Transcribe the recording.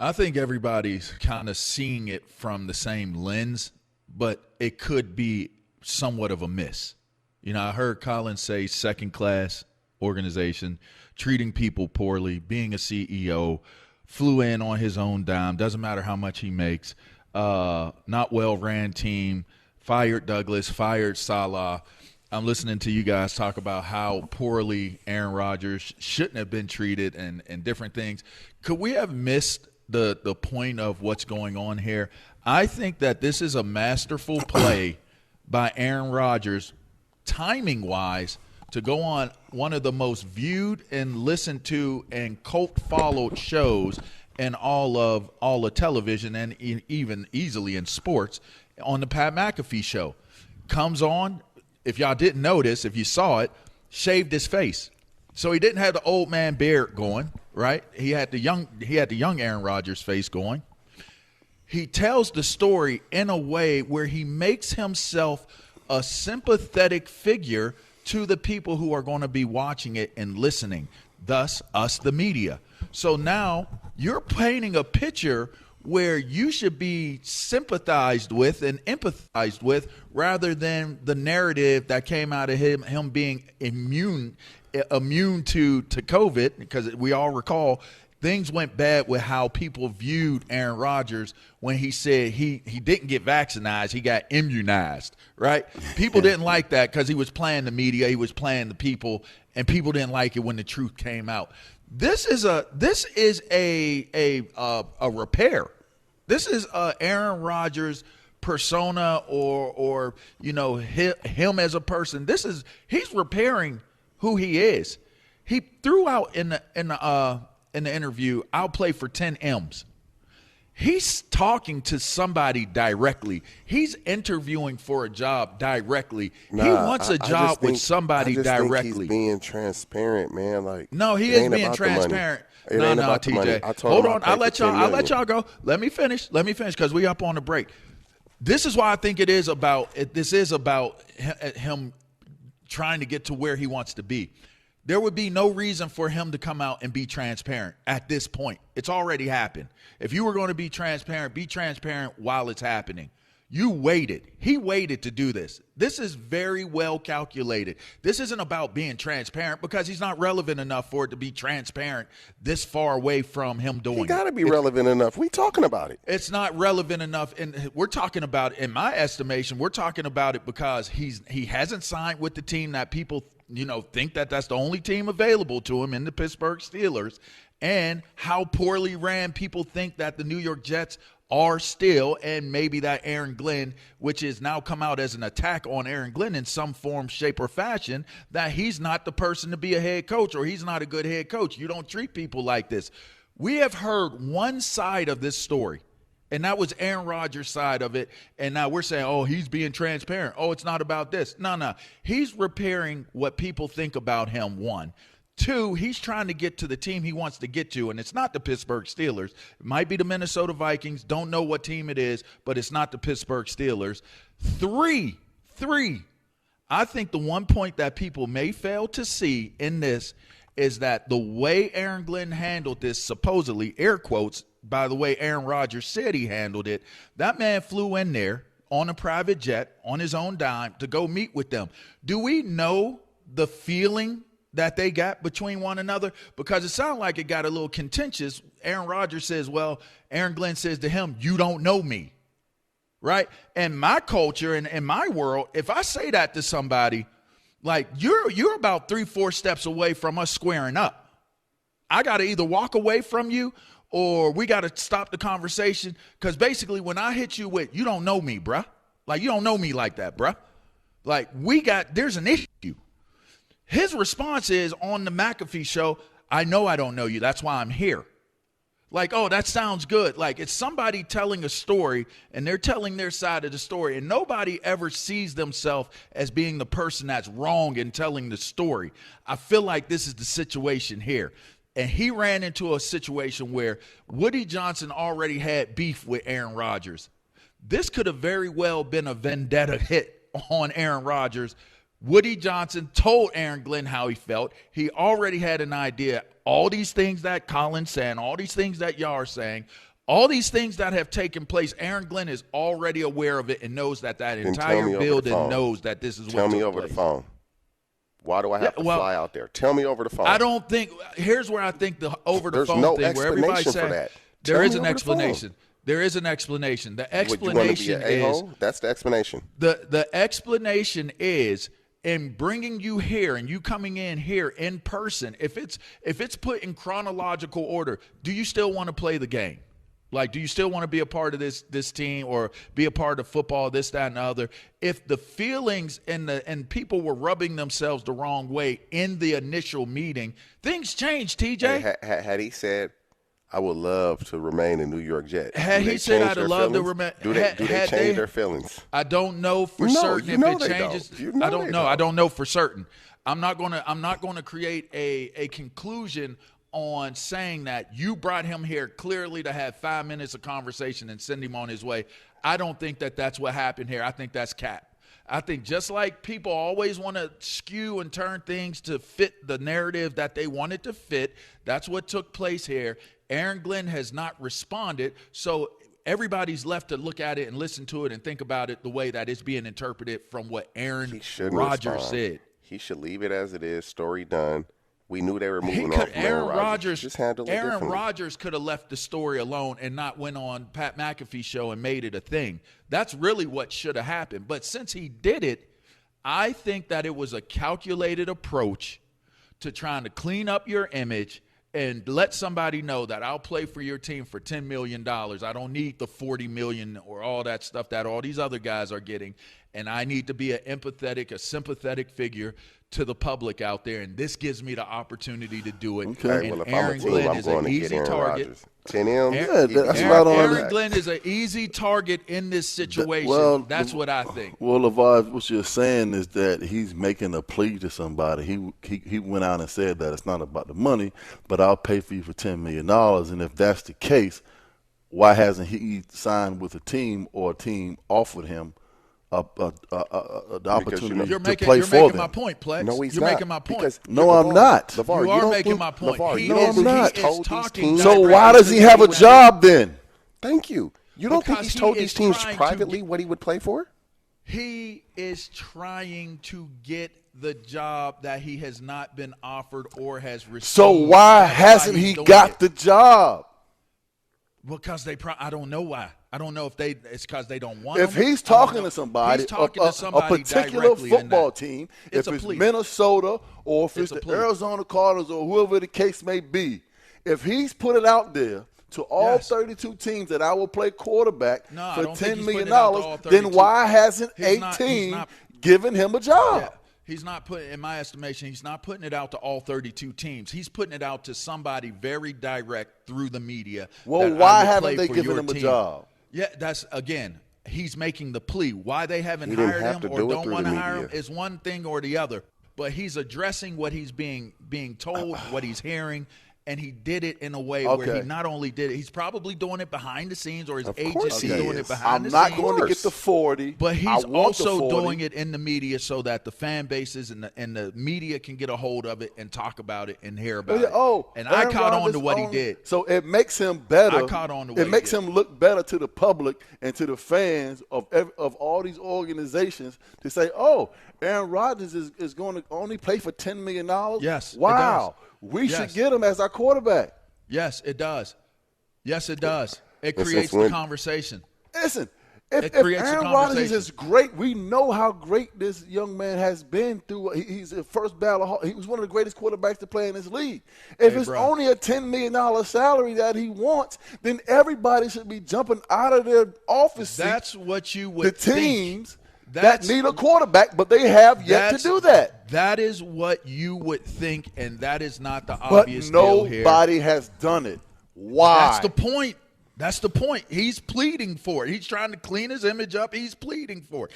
I think everybody's kind of seeing it from the same lens, but it could be somewhat of a miss. You know, I heard Colin say second class organization, treating people poorly, being a CEO, flew in on his own dime, doesn't matter how much he makes, not well ran team, fired Douglas, fired Salah. I'm listening to you guys talk about how poorly Aaron Rodgers shouldn't have been treated and different things. Could we have missed the point of what's going on here? I think that this is a masterful play by Aaron Rodgers, timing-wise, to go on one of the most viewed and listened to and cult-followed shows in all of television and even easily in sports on the Pat McAfee show. Comes on, if y'all didn't notice, if you saw it, shaved his face. So he didn't have the old man beard going, right? He had the young Aaron Rodgers face going. He tells the story in a way where he makes himself a sympathetic figure to the people who are going to be watching it and listening, thus us, the media. So now you're painting a picture where you should be sympathized with and empathized with rather than the narrative that came out of him being immune to COVID, because we all recall things went bad with how people viewed Aaron Rodgers when he said he didn't get vaccinated, he got immunized, right? People didn't like that because he was playing the media, he was playing the people, and people didn't like it when the truth came out. This is a repair. This is Aaron Rodgers' persona or you know him as a person. He's repairing who he is. He threw out in the interview, "I'll play for 10 M's." He's talking to somebody directly. He's interviewing for a job directly. He wants a job with somebody directly. Think he's being transparent, man. Like, no, he is being transparent. No, TJ. Hold on. I'll let y'all go. Let me finish because we up on the break. This is why I think this is about him trying to get to where he wants to be. There would be no reason for him to come out and be transparent at this point. It's already happened. If you were going to be transparent while it's happening. You waited. He waited to do this. This is very well calculated. This isn't about being transparent because he's not relevant enough for it to be transparent this far away from him doing it. He got to be relevant enough. We talking about it. It's not relevant enough. And we're talking about, in my estimation, we're talking about it because he hasn't signed with the team that people think that's the only team available to him in the Pittsburgh Steelers, and how poorly ran people think that the New York Jets are still, and maybe that Aaron Glenn, which has now come out as an attack on Aaron Glenn in some form, shape, or fashion, that he's not the person to be a head coach or he's not a good head coach. You don't treat people like this. We have heard one side of this story, and that was Aaron Rodgers' side of it, and now we're saying, oh, he's being transparent. Oh, it's not about this. No. He's repairing what people think about him, one. Two, he's trying to get to the team he wants to get to, and it's not the Pittsburgh Steelers. It might be the Minnesota Vikings. Don't know what team it is, but it's not the Pittsburgh Steelers. Three, I think the one point that people may fail to see in this is that the way Aaron Glenn handled this, supposedly, air quotes, by the way Aaron Rodgers said he handled it, that man flew in there on a private jet on his own dime to go meet with them. Do we know the feeling that they got between one another? Because it sounded like it got a little contentious. Aaron Rodgers says, well, Aaron Glenn says to him, you don't know me, right? And my culture and in my world, if I say that to somebody, like you're about 3-4 steps away from us squaring up. I got to either walk away from you or we got to stop the conversation, because basically when I hit you with, you don't know me, bruh. Like, you don't know me like that, bruh. Like, there's an issue. His response is on the McAfee show, I know I don't know you. That's why I'm here. Like, oh, that sounds good. Like, it's somebody telling a story, and they're telling their side of the story, and nobody ever sees themselves as being the person that's wrong in telling the story. I feel like this is the situation here. And he ran into a situation where Woody Johnson already had beef with Aaron Rodgers. This could have very well been a vendetta hit on Aaron Rodgers Woody Johnson told Aaron Glenn how he felt. He already had an idea. All these things that Colin's saying, all these things that y'all are saying, all these things that have taken place, Aaron Glenn is already aware of it and knows that entire building knows that this is what took place. Tell me over the phone. Why do I have to fly out there? Tell me over the phone. I don't think – here's where I think the over-the-phone thing where everybody said there is an explanation. There is an explanation. The explanation is – that's the explanation. The explanation is – in bringing you here and you coming in here in person, if it's put in chronological order, do you still want to play the game? Like, do you still want to be a part of this team or be a part of football, this, that, and the other? If the feelings and people were rubbing themselves the wrong way in the initial meeting, things changed, TJ. Hey, had he said, I would love to remain a New York Jet. Had he said I'd love to remain, do they change their feelings? I don't know for certain if it changes. I don't know. I don't know for certain. I'm not gonna create a conclusion on saying that you brought him here clearly to have 5 minutes of conversation and send him on his way. I don't think that that's what happened here. I think that's cap. I think just like people always want to skew and turn things to fit the narrative that they wanted to fit, that's what took place here. Aaron Glenn has not responded, so everybody's left to look at it and listen to it and think about it the way that it's being interpreted from what Aaron Rodgers said. He should leave it as it is, story done. We knew they were moving on from Aaron Rodgers. Just handle it Aaron Rodgers could have left the story alone and not went on Pat McAfee's show and made it a thing. That's really what should have happened. But since he did it, I think that it was a calculated approach to trying to clean up your image and let somebody know that I'll play for your team for $10 million. I don't need the $40 million or all that stuff that all these other guys are getting. And I need to be a sympathetic figure to the public out there. And this gives me the opportunity to do it. Okay. And Aaron Glenn is an easy target. 10 M's. Aaron Glenn is an easy target in this situation. That's what I think. Well, LaVar, what you're saying is that he's making a plea to somebody. He went out and said that it's not about the money, but I'll pay for you for $10 million. And if that's the case, why hasn't he signed with a team or a team offered him the opportunity to play for them? You're making my point, Plex. No, he's you're not. making my point. No, I'm not. LaVar, you are making my point. I'm not. So why does he have a job then? Thank you. You don't think he's told these teams privately what he would play for? He is trying to get the job that he has not been offered or has received. So why hasn't he got the job? Because I don't know why. I don't know if it's because they don't want if him. He's talking to somebody, a particular football team, if it's Minnesota or if it's the Arizona Cardinals or whoever the case may be, if he's put it out there to all 32 teams that I will play quarterback for $10 million, then why hasn't a team given him a job? Yeah. He's not putting, in my estimation, he's not putting it out to all 32 teams. He's putting it out to somebody very direct through the media. Well, why haven't they given him a job? Yeah, that's, again, he's making the plea. Why they haven't hired him or don't want to hire him is one thing or the other. But he's addressing what he's being told, what he's hearing, and he did it in a way where he not only did it, he's probably doing it behind the scenes, or his agency doing it behind the scenes. I'm not going to get the 40. But he's also doing it in the media so that the fan bases and the media can get a hold of it and talk about it and hear about it. And I caught on to what he did. So it makes him better. I caught on to what he did. It makes him look better to the public and to the fans of all these organizations to say, oh, Aaron Rodgers is going to only play for $10 million? Yes. Wow. We should get him as our quarterback. Yes, it does. Yes, it does. It creates the conversation. Listen, if Aaron Rodgers is great, we know how great this young man has been through. He's the first battle. He was one of the greatest quarterbacks to play in this league. If it's only a $10 million salary that he wants, then everybody should be jumping out of their office seats. That's what you would think. The teams that need a quarterback, but they have yet to do that. That is what you would think, and that is not the obvious deal here. But nobody has done it. Why? That's the point. That's the point. He's pleading for it. He's trying to clean his image up. He's pleading for it.